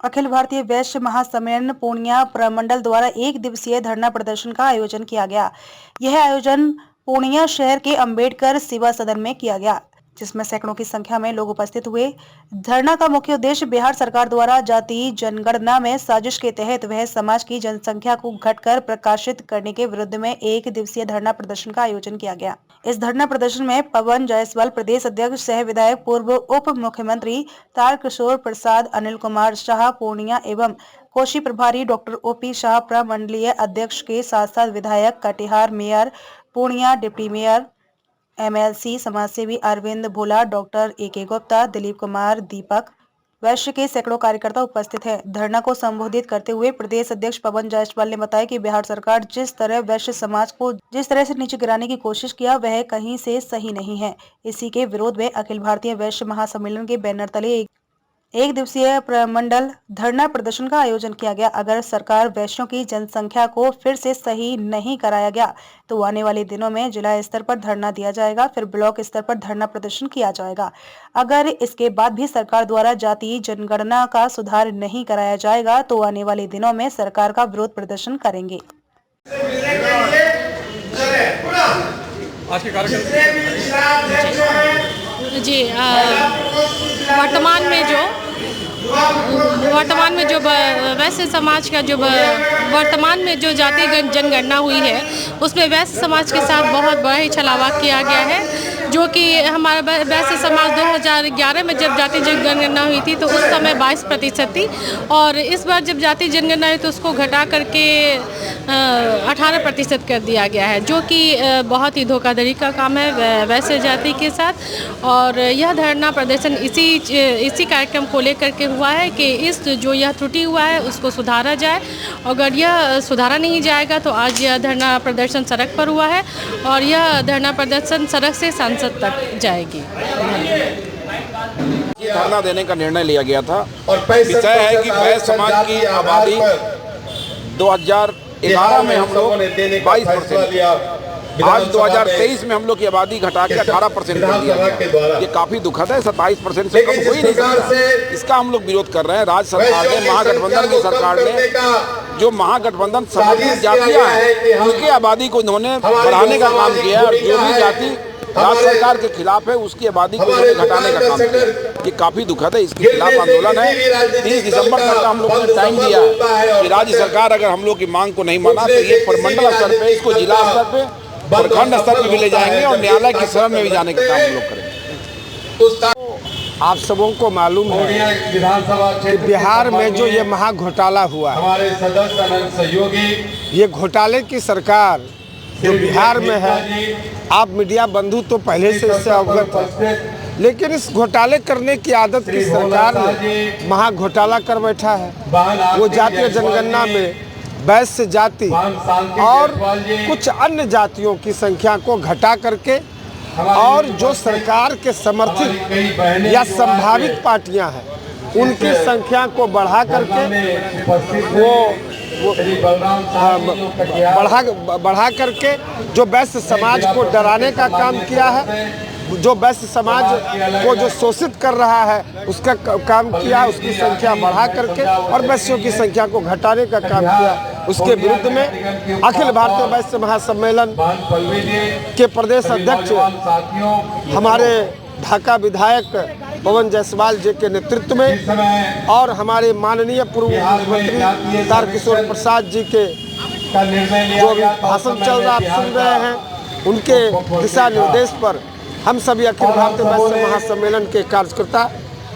अखिल भारतीय वैश्य महासम्मेलन पूर्णिया प्रमंडल द्वारा एक दिवसीय धरना प्रदर्शन का आयोजन किया गया। यह आयोजन पूर्णिया शहर के अंबेडकर सेवा सदन में किया गया, जिसमें सैकड़ों की संख्या में लोग उपस्थित हुए। धरना का मुख्य उद्देश्य बिहार सरकार द्वारा जातीय जनगणना में साजिश के तहत वह समाज की जनसंख्या को घटकर प्रकाशित करने के विरुद्ध में एक दिवसीय धरना प्रदर्शन का आयोजन किया गया। इस धरना प्रदर्शन में पवन जायसवाल प्रदेश अध्यक्ष सह विधायक, पूर्व उप मुख्यमंत्री तारकिशोर प्रसाद, अनिल कुमार शाह पूर्णिया एवं कोशी प्रभारी डॉक्टर ओपी शाह, प्रमंडलीय अध्यक्ष के साथ साथ विधायक, Katihar mayor Purnia, deputy mayor, MLC, समाजसेवी अरविंद भोला, डॉक्टर ए.के. गुप्ता, दिलीप कुमार, दीपक वैश्य के सैकड़ों कार्यकर्ता उपस्थित हैं। धरना को संबोधित करते हुए प्रदेश अध्यक्ष पवन जायसवाल ने बताया कि बिहार सरकार जिस तरह वैश्य समाज को जिस तरह से नीचे गिराने की कोशिश किया, वह कहीं से सही नहीं है। इसी के विरोध में अखिल भारतीय वैश्य महासम्मेलन के बैनर तले एक दिवसीय प्रमंडल धरना प्रदर्शन का आयोजन किया गया। अगर सरकार वैश्यों की जनसंख्या को फिर से सही नहीं कराया गया तो आने वाले दिनों में जिला स्तर पर धरना दिया जाएगा, फिर ब्लॉक स्तर पर धरना प्रदर्शन किया जाएगा। अगर इसके बाद भी सरकार द्वारा जातीय जनगणना का सुधार नहीं कराया जाएगा तो आने वाले दिनों में सरकार का विरोध प्रदर्शन करेंगे। जी, वर्तमान में जो वैश्य समाज का जो वर्तमान में जो जातीय जनगणना हुई है, उसमें वैश्य समाज के साथ बहुत बड़ा ही छलावा किया गया है। जो कि हमारा वैश्य समाज 2011 में जब जातीय जनगणना हुई थी तो उस समय 22% थी, और इस बार जब जातीय जनगणना हुई तो उसको घटा करके 18% कर दिया गया है, जो कि बहुत ही धोखाधड़ी का काम है वैश्य जाति के साथ। और यह धरना प्रदर्शन इसी कार्यक्रम को लेकर के हुआ है कि इस जो यह त्रुटि हुआ है उसको सुधारा जाए। अगर यह सुधारा नहीं जाएगा तो आज यह धरना प्रदर्शन सड़क पर हुआ है और यह धरना प्रदर्शन सड़क से संसद तक जाएगी। धरना देने का निर्णय लिया गया था। विषय है कि वैश्य समाज की आबादी 2011 में हम लोग 22%, आज 2023 में हम लोग की आबादी घटा के 18% कर दिया गया। ये काफी दुखद है। 27% से कम हो ही नहीं सकता। इसका हम लोग विरोध कर रहे हैं। राज्य सरकार ने, महागठबंधन की सरकार ने, जो महागठबंधन समर्थित जातियां हैं उनकी आबादी को इन्होंने बढ़ाने का काम किया है, और जो भी जाति राज्य सरकार के खिलाफ है उसकी आबादी को घटाने का काम किया। ये काफी दुखद है। इसके खिलाफ आंदोलन है। 30 दिसंबर तक का हम लोगों ने टाइम दिया है कि राज्य सरकार अगर हम लोग की मांग को नहीं माना तो ये प्रमंडल स्तर पे, इसको जिला स्तर पे, प्रखंड स्तर पे भी ले जाएंगे और न्यायालय की शरण में भी जाने का काम हम लोग करेंगे। आप सबों को मालूम है कि बिहार में जो ये महा घोटाला हुआ है, ये घोटाले की सरकार जो बिहार में है, आप मीडिया बंधु तो पहले से इससे अवगत है, लेकिन इस घोटाले करने की आदत की सरकार ने महा घोटाला कर बैठा है। वो जातीय जनगणना में वैश्य जाति और कुछ अन्य जातियों की संख्या को घटा करके, और जो सरकार के समर्थित या संभावित पार्टियां हैं उनकी संख्या को बढ़ा करके बढ़ा करके जो वैश्य समाज को डराने का काम किया है, जो वैश्य समाज को जो शोषित कर रहा है उसका काम किया, उसकी संख्या बढ़ा करके और वैश्यों की संख्या को घटाने का काम किया। उसके विरुद्ध में अखिल भारतीय वैश्य महासम्मेलन के प्रदेश अध्यक्ष हमारे ढाका विधायक पवन जायसवाल जी के नेतृत्व में और हमारे माननीय पूर्व मुख्यमंत्री तारकिशोर प्रसाद जी के जो अभी भाषण चल रहा आप सुन रहे हैं, उनके दिशा निर्देश पर हम सभी अखिल भारतीय वैश्य महासम्मेलन के कार्यकर्ता,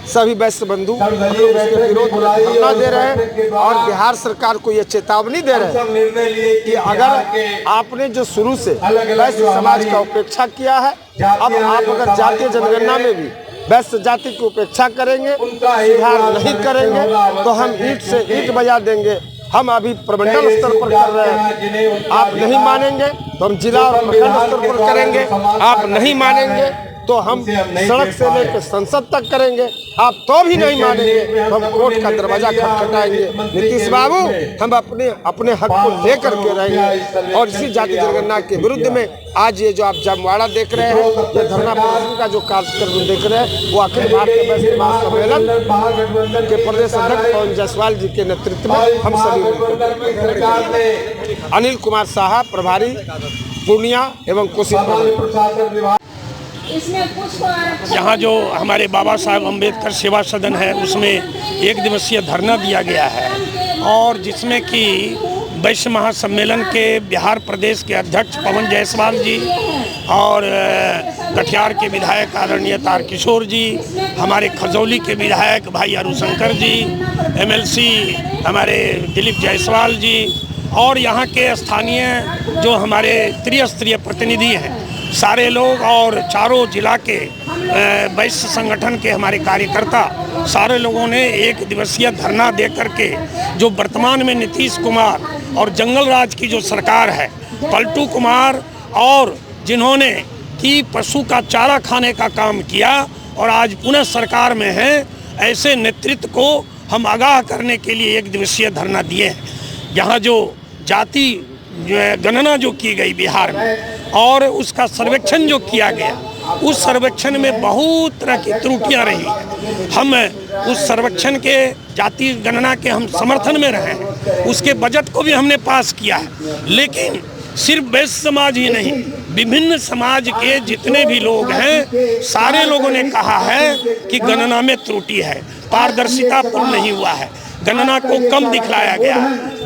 सभी वैश्य बंधु हम लोग इसके विरोध में धरना दे रहे हैं और बिहार सरकार को ये चेतावनी दे रहे हैं कि अगर आपने जो शुरू से वैश्य समाज का उपेक्षा किया है, अब आप अगर जातीय जनगणना में भी वैश्य जाति की उपेक्षा करेंगे, सुधार नहीं करेंगे तो हम ईंट से ईंट बजा देंगे। हम अभी प्रमंडल स्तर पर कर रहे हैं, आप नहीं मानेंगे तो हम जिला और प्रखंड स्तर पर करेंगे, आप नहीं मानेंगे तो हम सड़क से लेकर संसद तक करेंगे। आप तो भी नहीं मानेंगे, हम कोर्ट का दरवाजा खटखटाएंगे। नीतीश बाबू, हम अपने हक को लेकर के रहेंगे। और इसी जाति जनगणना के विरुद्ध में आज ये जो आप जमवाड़ा देख रहे हैं, ये धरना प्रदर्शन का जो कार्यक्रम देख रहे हैं, वो अखिल भारतीय वैश्य महासम्मेलन के प्रदेश अध्यक्ष पवन जायसवाल जी के नेतृत्व में हम सभी अनिल कुमार साहा, प्रभारी पूर्णिया एवं कोसी। यहाँ जो हमारे बाबा साहब अम्बेडकर सेवा सदन है, उसमें एक दिवसीय धरना दिया गया है, और जिसमें कि वैश्य महासम्मेलन के बिहार प्रदेश के अध्यक्ष पवन जायसवाल जी और कटिहार के विधायक आदरणीय तारकिशोर जी, हमारे खजौली के विधायक भाई अरुशंकर जी, MLC हमारे दिलीप जायसवाल जी, और यहाँ के स्थानीय जो हमारे त्रिस्तरीय प्रतिनिधि हैं, सारे लोग, और चारों जिला के वैश्य संगठन के हमारे कार्यकर्ता, सारे लोगों ने एक दिवसीय धरना दे करके जो वर्तमान में नीतीश कुमार और जंगल राज की जो सरकार है, पलटू कुमार, और जिन्होंने कि पशु का चारा खाने का काम किया और आज पुनः सरकार में है, ऐसे नेतृत्व को हम आगाह करने के लिए एक दिवसीय धरना दिए हैं। यहाँ जो जाति गणना जो की गई बिहार में और उसका सर्वेक्षण जो किया गया, उस सर्वेक्षण में बहुत तरह की त्रुटियां रही। हम उस सर्वेक्षण के जाति गणना के हम समर्थन में रहे हैं, उसके बजट को भी हमने पास किया है। लेकिन सिर्फ वैश्य समाज ही नहीं, विभिन्न समाज के जितने भी लोग हैं, सारे लोगों ने कहा है कि गणना में त्रुटि है, पारदर्शिता पूर्ण नहीं हुआ है, गणना को कम दिखलाया गया।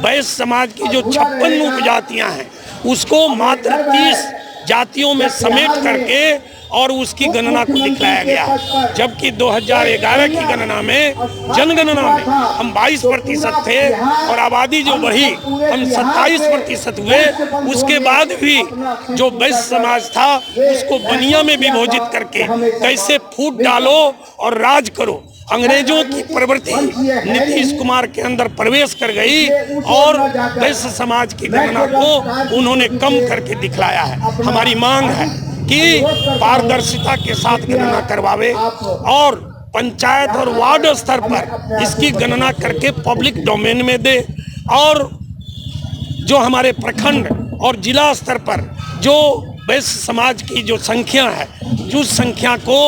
वैश्य समाज की जो 56 उपजातियां हैं, उसको मात्र 30 जातियों में समेट करके और उसकी गणना को दिखलाया गया। जबकि 2011 की गणना में, जनगणना में हम 22% थे और आबादी जो बढ़ी हम 27% हुए। उसके बाद भी जो वैश्य समाज था, उसको बनिया में विभाजित करके कैसे फूट डालो और राज करो, अंग्रेजों की प्रवृत्ति नीतीश कुमार के अंदर प्रवेश कर गई और वैश्य समाज की गणना को उन्होंने कम करके दिखलाया है। हमारी मांग है कि पारदर्शिता के साथ गणना करवावे और पंचायत और वार्ड स्तर पर इसकी गणना करके पब्लिक डोमेन में दे, और जो हमारे प्रखंड और जिला स्तर पर जो वैश्य समाज की जो संख्या है, उस संख्या को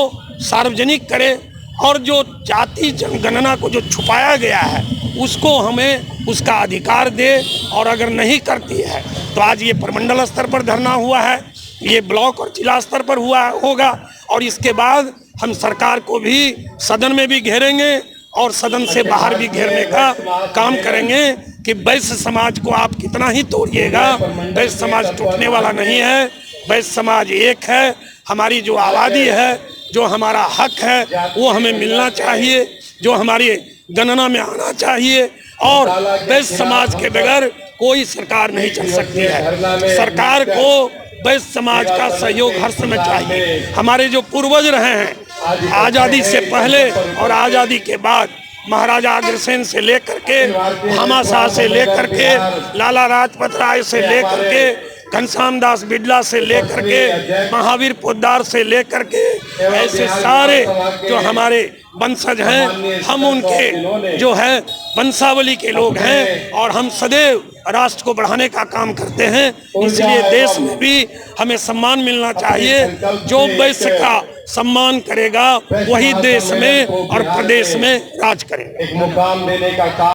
सार्वजनिक करे, और जो जाति जनगणना को जो छुपाया गया है उसको हमें उसका अधिकार दे। और अगर नहीं करती है तो आज ये प्रमंडल स्तर पर धरना हुआ है, ये ब्लॉक और जिला स्तर पर हुआ होगा, और इसके बाद हम सरकार को भी सदन में भी घेरेंगे और सदन से बाहर भी घेरने का काम करेंगे कि वैश्य समाज को आप कितना ही तोड़िएगा, वैश्य समाज टूटने वाला नहीं है। वैश्य समाज एक है, हमारी जो आबादी है, जो हमारा हक है, वो हमें मिलना चाहिए, जो हमारी गणना में आना चाहिए, और वैश्य समाज के बगैर कोई सरकार नहीं चल सकती है। सरकार को वैश्य समाज का सहयोग हर समय चाहिए। हमारे जो पूर्वज रहे हैं आज़ादी से पहले और आज़ादी के बाद, महाराजा अग्रसेन से लेकर के, भामाशाह से लेकर के, लाला लाजपत राय से लेकर के, घनश्याम दास बिड़ला से लेकर के, महावीर पोद्दार से लेकर के, ऐसे सारे जो हमारे वंशज हैं, हम उनके जो है वंशावली के लोग हैं, और हम सदैव राष्ट्र को बढ़ाने का काम करते हैं। इसलिए देश में भी हमें सम्मान मिलना चाहिए। जो वैश्य का सम्मान करेगा वही देश में और प्रदेश में राज करेगा।